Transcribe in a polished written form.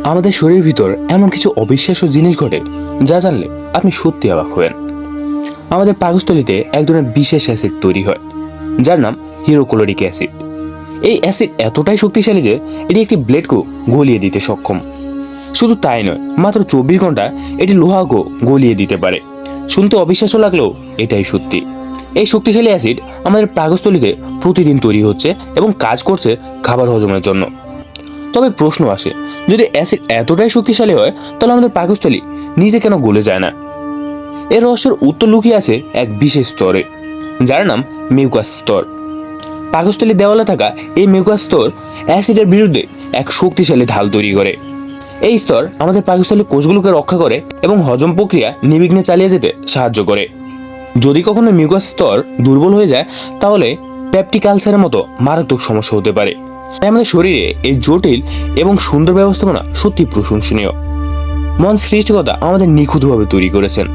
আমাদের শরীরের ভিতর এমন কিছু অবিশ্বাস্য জিনিস ঘটে যা জানলে আপনি সত্যি অবাক হবেন। আমাদের পাকস্থলীতে এক ধরনের বিশেষ অ্যাসিড তৈরি হয় যার নাম হিরোক্লোরিক অ্যাসিড। এই অ্যাসিড এতটাই শক্তিশালী যে এটি একটি ব্লেডকেও গলিয়ে দিতে সক্ষম। শুধু তাই নয়, মাত্র 24 ঘন্টা এটি লোহাকেও গলিয়ে দিতে পারে। শুনতে অবিশ্বাস্য লাগলেও এটাই সত্যি। এই শক্তিশালী অ্যাসিড আমাদের পাকস্থলীতে প্রতিদিন তৈরি হচ্ছে এবং কাজ করছে খাবার হজমের জন্য। তবে প্রশ্ন আসে, যদি অ্যাসিড এতটাই শক্তিশালী হয় তাহলে আমাদের পাকস্থলী নিজে কেন গলে যায় না? এর রহস্যের উত্তর লুকিয়ে আছে এক বিশেষ স্তরে, যার নাম মিউকাস স্তর। পাকস্থলীর দেওয়ালে থাকা এই মিউকাস স্তর অ্যাসিডের বিরুদ্ধে এক শক্তিশালী ঢাল তৈরি করে। এই স্তর আমাদের পাকস্থলীর কোষগুলোকে রক্ষা করে এবং হজম প্রক্রিয়া নির্বিঘ্নে চালিয়ে যেতে সাহায্য করে। যদি কখনো মিউকাস স্তর দুর্বল হয়ে যায় তাহলে পেপটিক আলসারের মতো মারাত্মক সমস্যা হতে পারে। তাই আমাদের শরীরে এই জটিল এবং সুন্দর ব্যবস্থাপনা সত্যি প্রশংসনীয়। মহান সৃষ্টিকর্তা আমাদের নিখুঁতভাবে তৈরি করেছেন।